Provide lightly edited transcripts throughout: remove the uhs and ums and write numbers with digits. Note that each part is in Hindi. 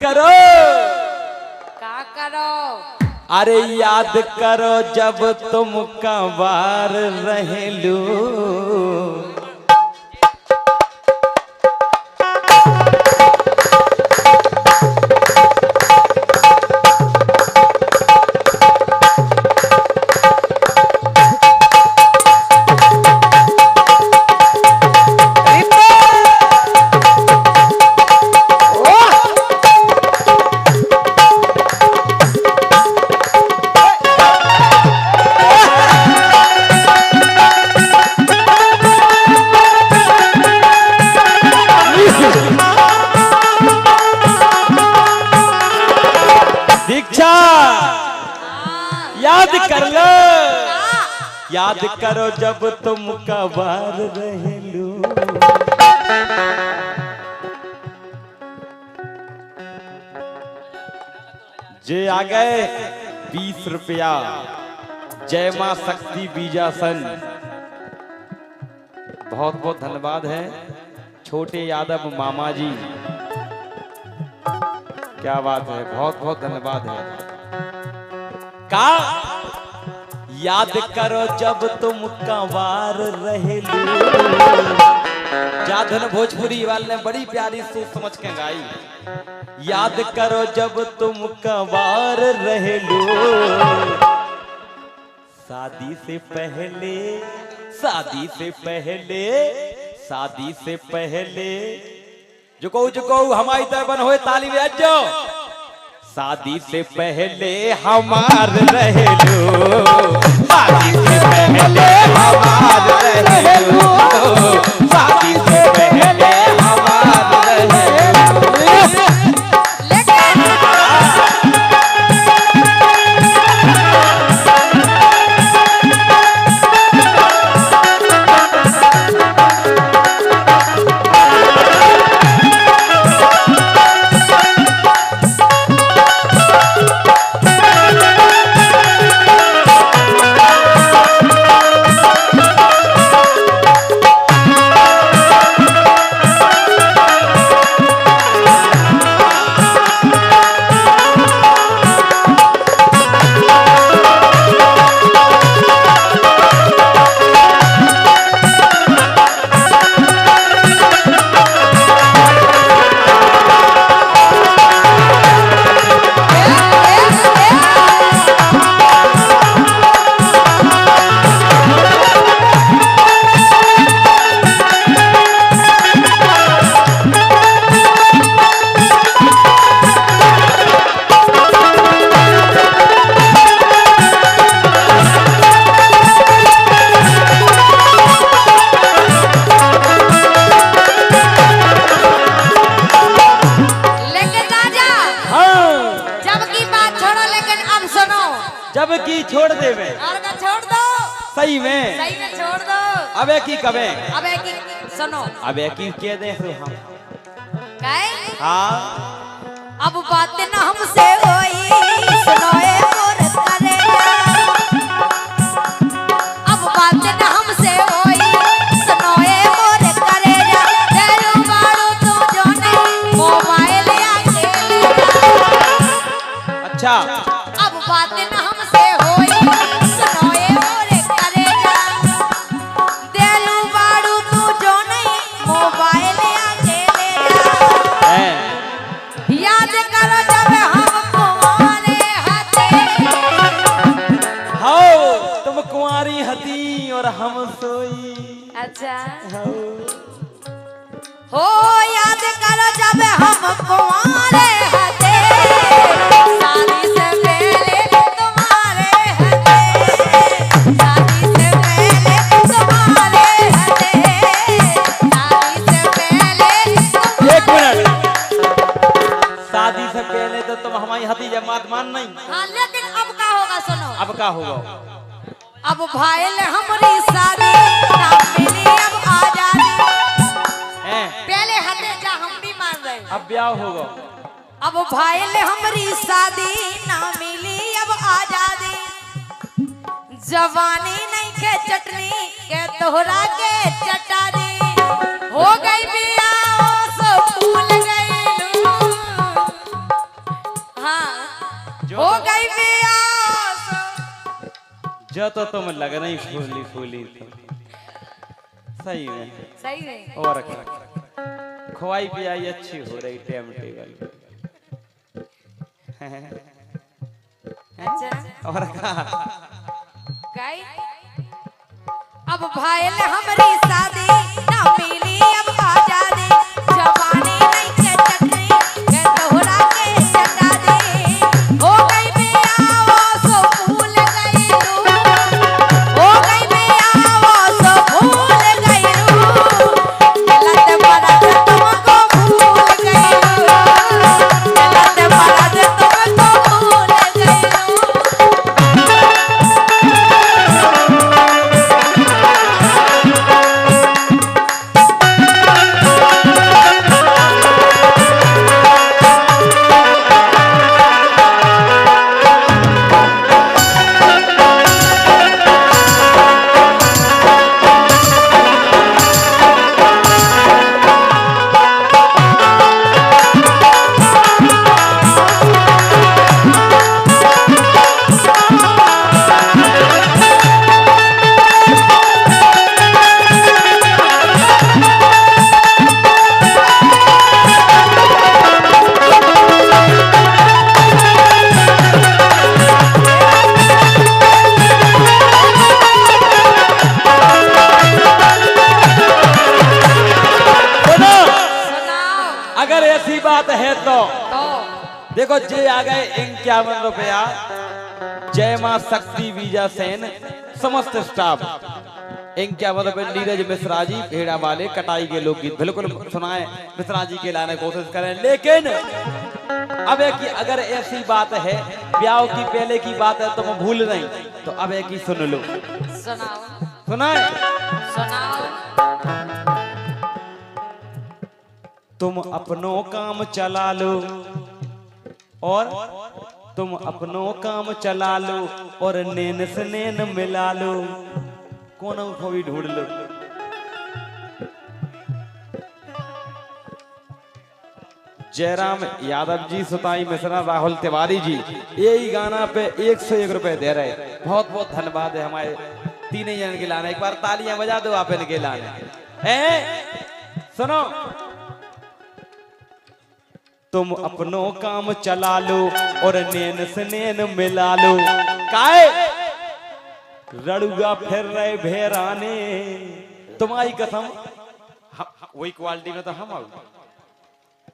करो का करो। अरे याद करो जब तुम कंवार रहेलू। दीक्षा याद कर लो, याद करो जब तुम कंवार रहेलू। जे आ गए 20 रुपया जय मां शक्ति बीजासन, बहुत बहुत धन्यवाद है। छोटे यादव मामा जी, क्या बात है, बहुत बहुत धन्यवाद है। का याद करो जब तुम कंवार रहेलू। जाधन भोजपुरी वाले ने बड़ी प्यारी सोच समझ के गाई। याद करो जब तुम कंवार रहेलू। शादी से पहले, शादी से पहले, शादी से पहले जो कहू हमारी तरह बन होए ताली बजा जो। शादी से पहले हमार रहेलू, शादी से पहले हमार रहेलू, शादी से पहले हमार रहेलू। जब की छोड़ देवे, छोड़ दो, सही में छोड़ दो। अबे की कबे, अबे की सुनो, अबे की के दे हम कहे हाँ। अब बात न हमसे होई, सुनो ए मोर करेगा। अब बात न हमसे होई, सुनो ए मोर करेगा। तेरू मारो तू जो नहीं मोबाइल आके लेगा। अच्छा अब बात न हमसे होई, सुनो ए मोर करेगा। तेरू मारो तू जो नहीं मोबाइल आके लेगा। याद करो जब हम कुंवारे हते। हो तुम कुंवारी हती और हम सोई। अच्छा हो याद करो जब हम कुंवारे हते। शादी से पहले तुम्हारे हते, शादी से पहले तुम्हारे हते, शादी से पहले। एक मिनट, शादी से पहले तो तुम हमारी हती जमात मान नहीं। हाँ लेकिन अब क्या होगा सुनो। अब क्या होगा? अब भाईल हमारी शादी ना मिली अब आजादी। पहले हते जा हम भी मान रहे, अब ब्याह होगा। अब भाईल हमारी शादी ना मिली अब आजादी। जवानी नहीं के चटनी के तोहरा के चटा दी। हो गई बिया सो फूल गई। हाँ जो हो तो- गई प्यास जो तो तुम लग नहीं फूली फूली तो सही में सही है और खुआई पियाई अच्छी हो रही टाइम टेबल अच्छा और गई अब भाईल हमारी शादी ना मिली अब आजादी जवानी नहीं के चटनी के तोहरा के चटा दे हो गई प्यास भूल गई रू हो गई प्यास भूल गई रू लत बरत तुमको भूल गई रू लत बरत तुमको भूल गई रू अगर ऐसी बात है तो तो देखो जे आ गए 51 रुपया जय मां शक्ति वीजा सेन समस्त स्टाफ 51 रुपये नीरज मिश्रा जी भेड़ा वाले कटाई के लोकगीत बिल्कुल सुनाए मिश्रा जी के लाने की कोशिश करें लेकिन अब एक अगर ऐसी बात है ब्याह की पहले की बात है तो मैं भूल नहीं तो अब एक ही सुन लो सुनाओ सुनाए सुनाओ तुम अपनों काम चला लो और तुम अपनों काम चला लो और नैन से नैन मिला लो कौन को भी ढूंढ लो जयराम यादव जी सुताई मिश्रा राहुल तिवारी जी यही गाना पे 101 रुपए दे रहे बहुत बहुत धन्यवाद है हमारे तीनों जन के लाने एक बार तालियां बजा दो आप इनके लाने सुनो तुम अपनों काम चला लो और नैन से नैन मिला लो काहे रड़ुआ फिर रहे भेराने तुम्हारी कसम वही क्वालिटी में तो हम आओ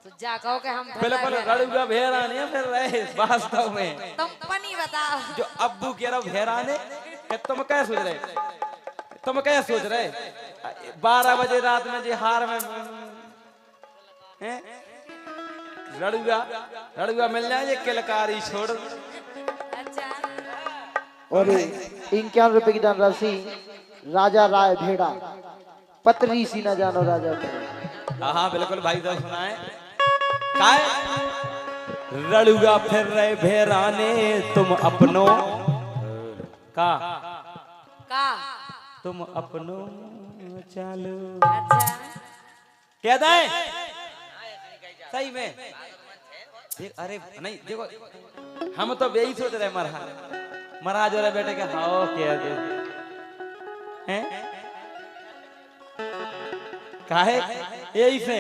तो जा कहो के हम बिल्कुल रड़ुआ भेराने फिर रहे वास्तव में तुम पनी बताओ जो अब्बू कह रहा भेराने तुम क्या सोच रहे तुम क्या सोच रहे 12 बजे रात में जी हार में हैं रड़ुआ मिल जाए ये किलकारी छोड़ अच्छा और 51 रुपए की धनराशि राजा राय भेड़ा पतली सी न जानो राजा को। हाँ बिल्कुल भाई साहब सुनाए काय रड़ुआ फिर रहे भेराने तुम अपनों का तुम अपनों चालो अच्छा कह दे सही में अरे नहीं देखो हम तो यही सोच रहे महाराज हो रहे बेटे के हाँ कह दे हैं काहे यही से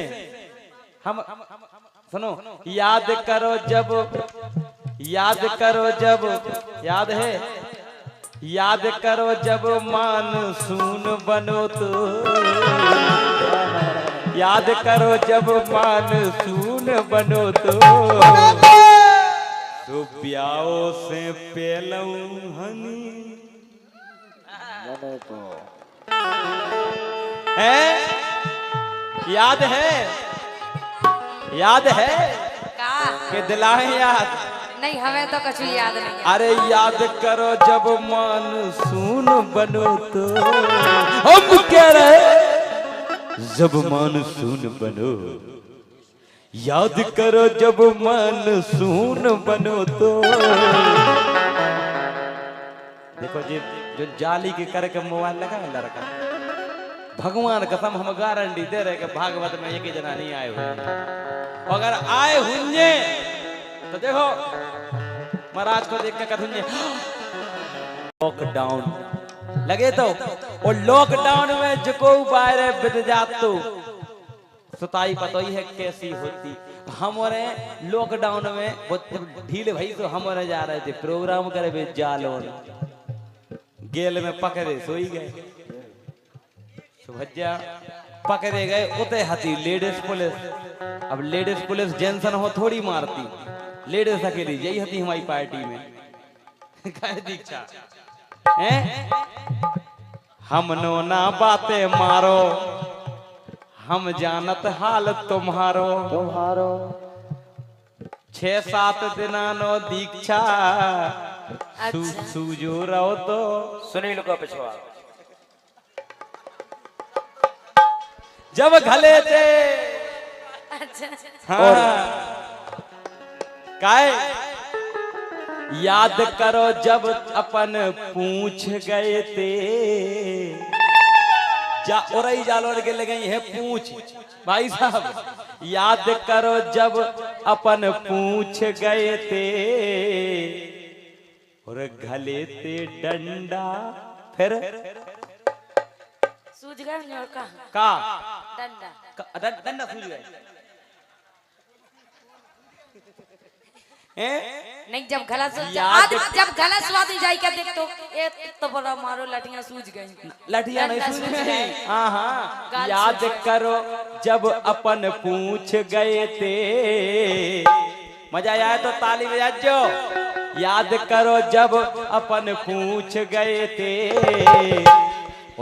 हम सुनो याद करो जब याद है याद करो जब मानसून बनो तो याद करो जब मानसून बनो तो ब्याओ से पेलऊं हनी है याद है का कि दिलाए याद नहीं हमें तो कुछ याद नहीं है। अरे याद करो जब मानसून बनो तो हम कह रहे जब मानसून बनो याद करो जब मानसून बनो तो देखो जी जो जाली के करके मोबाइल लगा है लड़का भगवान कसम हम गारंटी दे रहे कि भागवत में एक ही जना नहीं आए हुए अगर आए हुए तो देखो महाराज को देख के कथुन लॉकडाउन लगे तो और लॉकडाउन में जको बाहर बिद जात तो सुताई पतो ही है कैसी होती। हमारे लॉकडाउन में ढील भाई तो हमारे जा रहे थे प्रोग्राम करे बे जाल और गेल में पकड़े सोई गए सुभज्जा पकड़े गए उते हती लेडीज पुलिस। अब लेडीज पुलिस जेंसन हो थोड़ी मारती लेडीज अकेली यही हती हमारी पार्टी में कहे दीक्षा हैं हम नो ना बातें मारो हम जानत हाल तुम्हारो 6-7 दिना नो दीक्षा सूजो रहो तो सुनील को पिछवा जब घले थे अच्छा हाँ काय याद करो जब अपन पूछ गए थे जा और जालोर के लगे है पूछ भाई साहब याद करो जब अपन पूछ गए थे और घले थे डंडा फिर सूझ गए और का डंडा डंडा सूझ गए नहीं जब गला याद जब गला स्वाद जाई क्या देख तो ये तो बड़ा मारो लठियां सूझ गई लठियां नहीं डंडा सूझ सूझ गई गई। हाँ हाँ गाल याद सूझ करो जब अपन पूछ गए थे मजा आया तो ताली बजाओ। याद करो जब अपन पूछ गए थे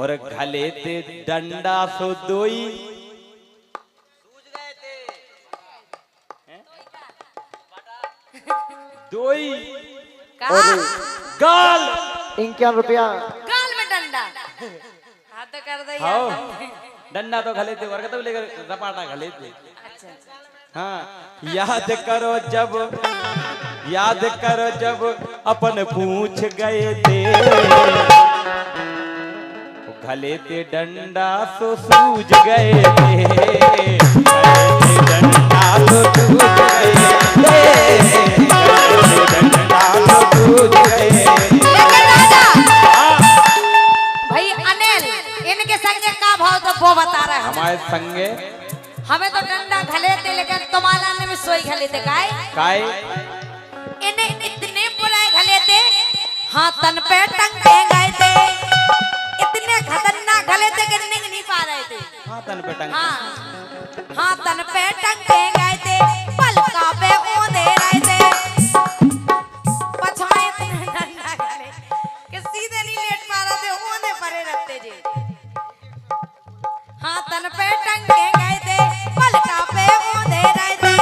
और घले थे डंडा सो दोई दोई का गाल 51 रुपया गाल में डंडा हाथ कर दे हाँ यार डंडा तो घले थे वर्ग तो लेकर रपाटा घले थे अच्छा हाँ याद करो जब अपन पूछ गए थे घले थे डंडा सो सूझ गए थे डंडा सो सूझ गए थे डंडा सो सूझ गए लेकिन राजा भाई अनिल इनके संगे का भाव तो वो बता रहा है हमारे संगे हमें तो डंडा घले थे लेकिन तुम्हारा ने भी सोई घले थे काय इन्हें इतने बुराए घले थे हाँ तन पे टंगे गए थे इतने खतरनाक घले थे कि निग नहीं पा रहे थे हाँ तन पे टंग हाँ तन पे टंगे गए थे पलका पे ओंधे रहे थे पछाए इतने डंडा घले कि सीधे नहीं लेट पा रहे थे ओंधे परे रखते जे हाँ तन पे टंगे गए थे पलका पे ओंधे रहे थे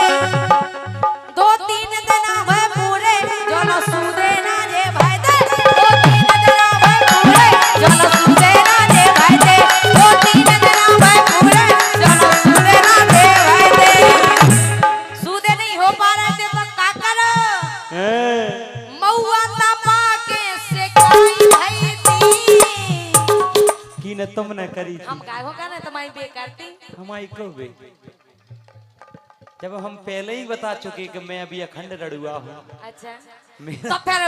2-3 दिन हुए पूरे जो न सूदे ना जे भाई थे 2-3 दिन हुए पूरे जो न सूदे ना जे भाई थे 2-3 दिन हुए पूरे जो न सूदे ना जे भाई थे सूदे नहीं हो पा रहे थे तो का करो मऊआ तपा के सेकाई भाई थी की न तुमने करी थी हम काय हो का ना तुम्हारी बेकारती हमारी कब बे जब हम पहले ही बता चुके कि मैं अभी अखंड रड़ुआ हूँ अच्छा मेरा तो फिर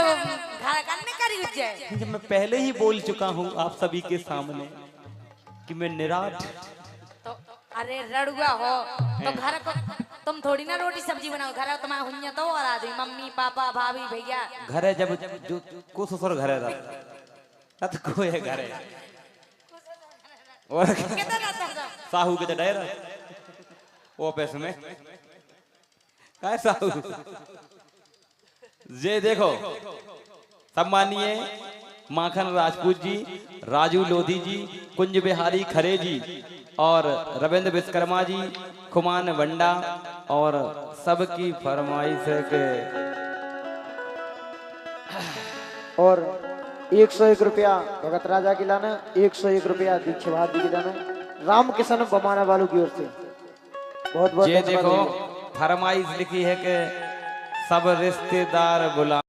घर करने करी जाए जब मैं पहले ही बोल चुका हूँ आप सभी के सामने कि मैं निराठ तो अरे रड़ुआ हो तो घर को तुम थोड़ी ना रोटी सब्जी बनाओ घर तुम्हारा हुन्या तो और आदमी मम्मी पापा भाभी भैया घर है जब जो को ससुर घर है तब को है घर है और कितना रहता है साहू के डर वो पैसे में काय साहू ये देखो सम्मानीय माखन राजपूत जी राजू लोधी जी कुंज बिहारी खरे जी और रविंद्र विश्वकर्मा जी खुमान वंडा और सबकी फरमाइश है के और 101 रुपया भगत राजा की लाना 101 रुपया दीक्षा भारती की लाना रामकिशन बमाना वालों की ओर से बहुत बहुत ये धन्यवाद देखो है। फरमाइश लिखी है कि सब रिश्तेदार बुला